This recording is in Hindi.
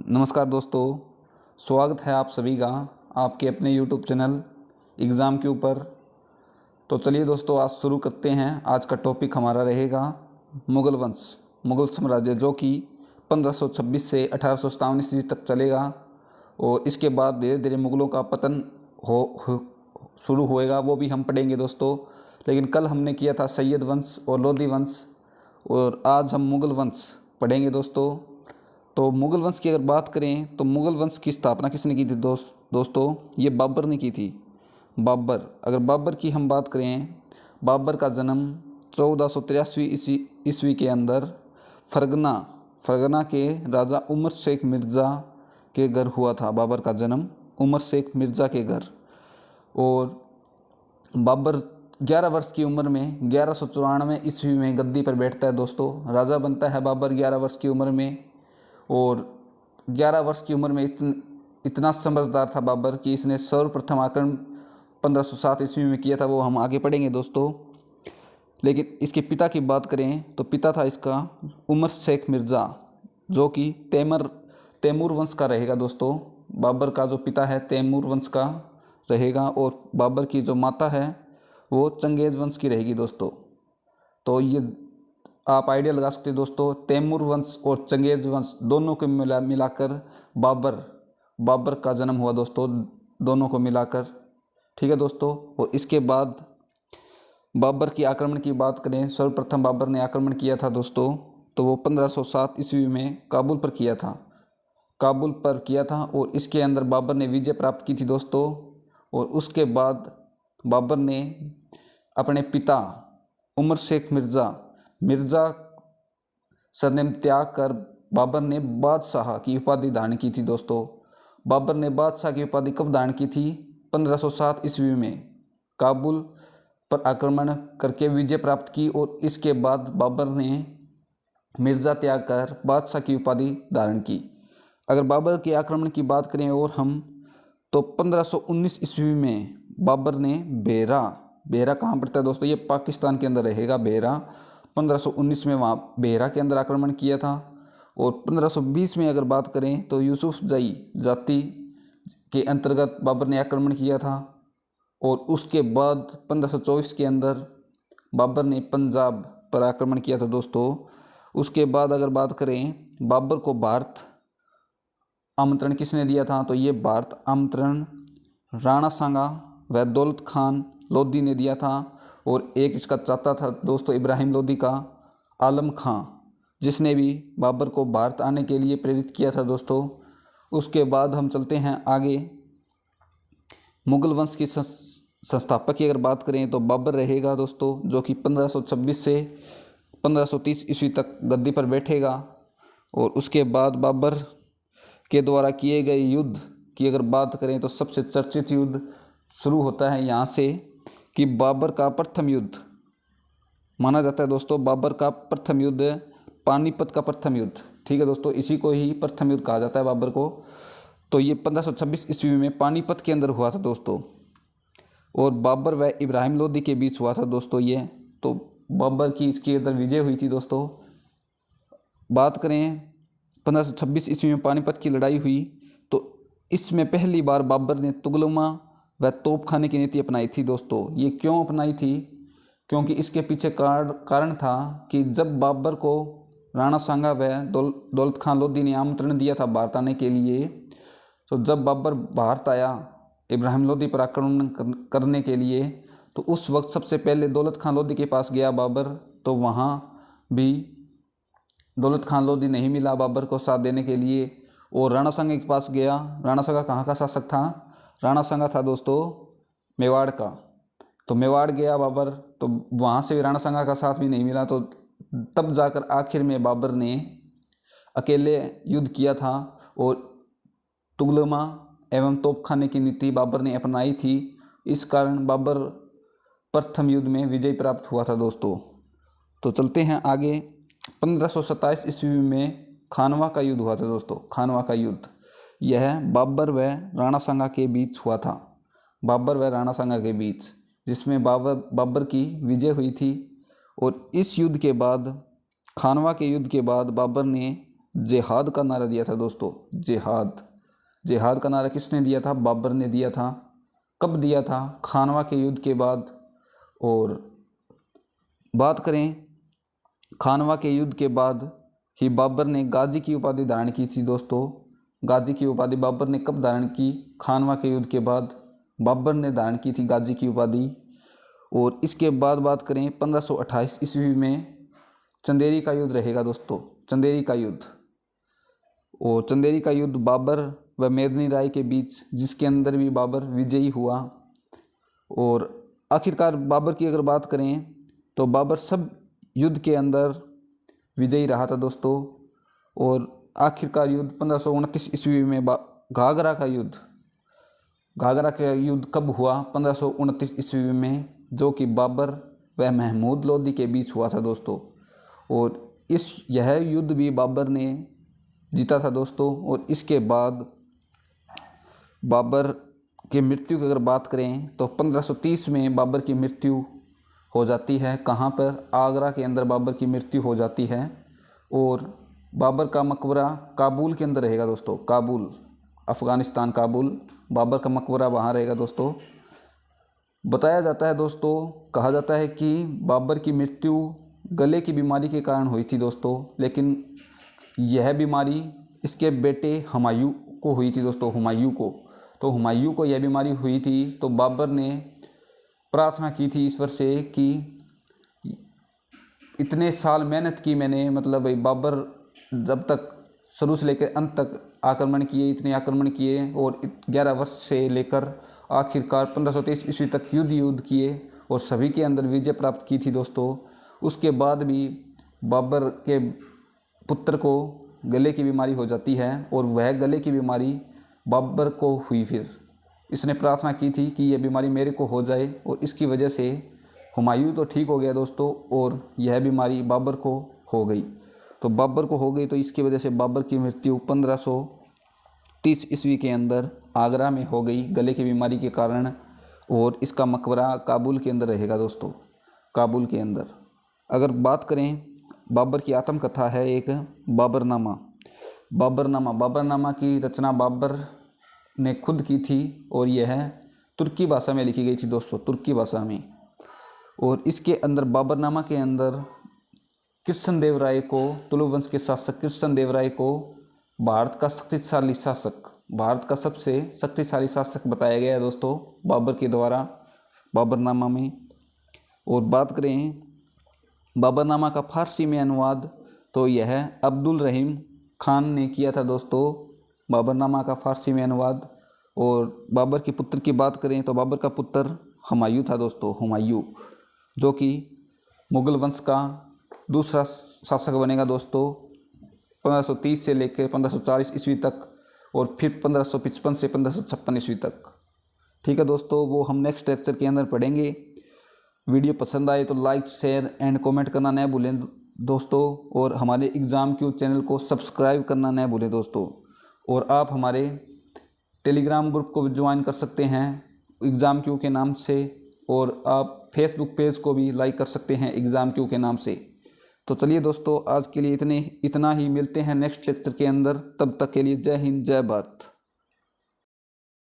नमस्कार दोस्तों, स्वागत है आप सभी का आपके अपने YouTube चैनल एग्ज़ाम के ऊपर। तो चलिए दोस्तों, आज शुरू करते हैं। आज का टॉपिक हमारा रहेगा मुग़ल वंश, मुग़ल साम्राज्य, जो कि 1526 से 1857 ईस्वी तक चलेगा और इसके बाद धीरे धीरे मुग़लों का पतन शुरू होएगा, वो भी हम पढ़ेंगे दोस्तों। लेकिन कल हमने किया था सैयद वंश और लोधी वंश, और आज हम मुग़ल वंश पढ़ेंगे दोस्तों। तो मुग़ल वंश की अगर बात करें तो मुग़ल वंश की स्थापना किसने की थी दोस्तों? ये बाबर ने की थी। बाबर, अगर बाबर की हम बात करें, बाबर का जन्म 1483 ईस्वी के अंदर फरगना के राजा उमर शेख मिर्ज़ा के घर हुआ था। बाबर का जन्म उमर शेख मिर्ज़ा के घर। और बाबर 11 वर्ष की उम्र में 1194 ईस्वी में गद्दी पर बैठता है दोस्तों। राजा बनता है बाबर 11 वर्ष की उम्र में। और 11 वर्ष की उम्र में इतना समझदार था बाबर कि इसने सर्वप्रथम आक्रमण 1507 ईस्वी में किया था, वो हम आगे पढ़ेंगे दोस्तों। लेकिन इसके पिता की बात करें तो पिता था इसका उमर शेख मिर्ज़ा, जो कि तैमूर वंश का रहेगा दोस्तों। बाबर का जो पिता है तैमूर वंश का रहेगा, और बाबर की जो माता है वो चंगेज़ वंश की रहेगी दोस्तों। तो ये आप आइडिया लगा सकते हैं दोस्तों, तैमूर वंश और चंगेज़ वंश दोनों को मिलाकर बाबर का जन्म हुआ दोस्तों, दोनों को मिलाकर। ठीक है दोस्तों। और इसके बाद बाबर की आक्रमण की बात करें, सर्वप्रथम बाबर ने आक्रमण किया था दोस्तों, तो वो 1507 ईस्वी में काबुल पर किया था। और इसके अंदर बाबर ने विजय प्राप्त की थी दोस्तों। और उसके बाद बाबर ने अपने पिता उमर शेख मिर्ज़ा सरनेम त्याग कर बाबर ने बादशाह की उपाधि धारण की थी दोस्तों। बाबर ने बादशाह की उपाधि कब धारण की थी? 1507 ईस्वी में काबुल पर आक्रमण करके विजय प्राप्त की। और इसके बाद बाबर ने मिर्ज़ा त्याग कर बादशाह की उपाधि धारण की। अगर बाबर के आक्रमण की बात करें और हम, तो 1519 ईस्वी में बाबर ने बेहरा कहाँ पड़ता है दोस्तों? ये पाकिस्तान के अंदर रहेगा बेहरा। 1519 में वहाँ बेहरा के अंदर आक्रमण किया था। और 1520 में अगर बात करें तो यूसुफजई जाति के अंतर्गत बाबर ने आक्रमण किया था। और उसके बाद 1524 के अंदर बाबर ने पंजाब पर आक्रमण किया था दोस्तों। उसके बाद अगर बात करें बाबर को भारत आमंत्रण किसने दिया था, तो ये भारत आमंत्रण राणा सांगा व दौलत खान लोधी ने दिया था। और एक इसका चाचा था दोस्तों इब्राहिम लोधी का आलम खां, जिसने भी बाबर को भारत आने के लिए प्रेरित किया था दोस्तों। उसके बाद हम चलते हैं आगे। मुग़ल वंश की संस्थापक की अगर बात करें तो बाबर रहेगा दोस्तों, जो कि 1526 से 1530 ईस्वी तक गद्दी पर बैठेगा। और उसके बाद बाबर के द्वारा किए गए युद्ध की अगर बात करें तो सबसे चर्चित युद्ध शुरू होता है यहाँ से, कि बाबर का प्रथम युद्ध माना जाता है दोस्तों। बाबर का प्रथम युद्ध पानीपत का प्रथम युद्ध। ठीक है दोस्तों, इसी को ही प्रथम युद्ध कहा जाता है बाबर को। तो ये 1526 ईस्वी में पानीपत के अंदर हुआ था दोस्तों। और बाबर व इब्राहिम लोधी के बीच हुआ था दोस्तों ये। तो बाबर की इसके अंदर विजय हुई थी दोस्तों। बात करें 1526 ईस्वी में पानीपत की लड़ाई हुई, तो इसमें पहली बार बाबर ने तुगलमा व तोपखाने की नीति अपनाई थी दोस्तों। ये क्यों अपनाई थी? क्योंकि इसके पीछे कारण था कि जब बाबर को राणा सांगा व दौलत खान लोधी ने आमंत्रण दिया था भारत आने के लिए, तो जब बाबर भारत आया इब्राहिम लोधी पर आक्रमण करने के लिए, तो उस वक्त सबसे पहले दौलत खान लोधी के पास गया बाबर। तो वहाँ भी दौलत खान लोधी नहीं मिला बाबर को साथ देने के लिए। और राणा सांगा के पास गया। राणा सांगा कहाँ का शासक था? राणा सांगा था दोस्तों मेवाड़ का। तो मेवाड़ गया बाबर, तो वहाँ से भी राणा सांगा का साथ भी नहीं मिला। तो तब जाकर आखिर में बाबर ने अकेले युद्ध किया था। और तुगलमा एवं तोपखाने की नीति बाबर ने अपनाई थी। इस कारण बाबर प्रथम युद्ध में विजय प्राप्त हुआ था दोस्तों। तो चलते हैं आगे। 1527 ईस्वी में खानवा का युद्ध हुआ था दोस्तों। खानवा का युद्ध यह बाबर व राणा सांगा के बीच हुआ था। बाबर व राणा सांगा के बीच, जिसमें बाबर की विजय हुई थी। और इस युद्ध के बाद, खानवा के युद्ध के बाद, बाबर ने जिहाद का नारा दिया था दोस्तों। जिहाद का नारा किसने दिया था? बाबर ने दिया था। कब दिया था? खानवा के युद्ध के बाद। और बात करें खानवा के युद्ध के बाद ही बाबर ने गाजी की उपाधि धारण की थी दोस्तों। गाजी की उपाधि बाबर ने कब धारण की? खानवा के युद्ध के बाद बाबर ने धारण की थी गाजी की उपाधि। और इसके बाद बात करें 1528 ईस्वी में चंदेरी का युद्ध रहेगा दोस्तों, चंदेरी का युद्ध। और चंदेरी का युद्ध बाबर व मेदिनी राय के बीच, जिसके अंदर भी बाबर विजयी हुआ। और आखिरकार बाबर की अगर बात करें तो बाबर सब युद्ध के अंदर विजयी रहा था दोस्तों। और आखिरकार युद्ध 1529 ईस्वी में घाघरा का युद्ध कब हुआ? 1529 ईस्वी में, जो कि बाबर व महमूद लोदी के बीच हुआ था दोस्तों। और यह युद्ध भी बाबर ने जीता था दोस्तों। और इसके बाद बाबर की मृत्यु की अगर बात करें तो 1530 में बाबर की मृत्यु हो जाती है। कहाँ पर? आगरा के अंदर बाबर की मृत्यु हो जाती है। और बाबर का मकबरा काबुल के अंदर रहेगा दोस्तों, काबुल, अफ़गानिस्तान काबुल, बाबर का मकबरा वहाँ रहेगा दोस्तों। बताया जाता है दोस्तों, कहा जाता है कि बाबर की मृत्यु गले की बीमारी के कारण हुई थी दोस्तों। लेकिन यह बीमारी इसके बेटे हुमायूं को हुई थी दोस्तों, हुमायूं को। तो हुमायूं को यह बीमारी हुई थी तो बाबर ने प्रार्थना की थी ईश्वर से कि इतने साल मेहनत की मैंने, मतलब बाबर जब तक शुरू से लेकर अंत तक आक्रमण किए, इतने आक्रमण किए, और 11 वर्ष से लेकर आखिरकार 1523 ईस्वी तक युद्ध किए और सभी के अंदर विजय प्राप्त की थी दोस्तों। उसके बाद भी बाबर के पुत्र को गले की बीमारी हो जाती है और वह गले की बीमारी बाबर को हुई। फिर इसने प्रार्थना की थी कि यह बीमारी मेरे को हो जाए, और इसकी वजह से हुमायूं तो ठीक हो गया दोस्तों और यह बीमारी बाबर को हो गई। तो बाबर को हो गई तो इसकी वजह से बाबर की मृत्यु 1530 ईस्वी के अंदर आगरा में हो गई गले की बीमारी के कारण। और इसका मकबरा काबुल के अंदर रहेगा दोस्तों, काबुल के अंदर। अगर बात करें बाबर की आत्मकथा है एक, बाबरनामा। बाबरनामा की रचना बाबर ने खुद की थी और यह तुर्की भाषा में लिखी गई थी दोस्तों, तुर्की भाषा में। और इसके अंदर बाबरनामा के अंदर कृष्णदेवराय को, तुलु वंश के शासक कृष्णदेवराय को भारत का शक्तिशाली शासक, भारत का सबसे शक्तिशाली शासक बताया गया है दोस्तों बाबर के द्वारा बाबरनामा में। और बात करें बाबरनामा का फारसी में अनुवाद तो यह अब्दुल रहीम खान ने किया था दोस्तों, बाबरनामा का फारसी में अनुवाद। और बाबर के पुत्र की बात करें तो बाबर का पुत्र हुमायूं था दोस्तों, हुमायूं, जो कि मुग़ल वंश का दूसरा शासक बनेगा दोस्तों 1530 से लेकर 1540 ईस्वी तक, और फिर 1555 से 1556 ईस्वी तक। ठीक है दोस्तों, वो हम नेक्स्ट लेक्चर के अंदर पढ़ेंगे। वीडियो पसंद आए तो लाइक, शेयर एंड कमेंट करना न भूलें दोस्तों, और हमारे एग्ज़ाम क्यू चैनल को सब्सक्राइब करना न भूलें दोस्तों। और आप हमारे टेलीग्राम ग्रुप को ज्वाइन कर सकते हैं एग्ज़ाम क्यू के नाम से, और आप फेसबुक पेज को भी लाइक कर सकते हैं एग्ज़ाम क्यू के नाम से। तो चलिए दोस्तों, आज के लिए इतना ही। मिलते हैं नेक्स्ट लेक्चर के अंदर, तब तक के लिए जय हिंद, जय भारत।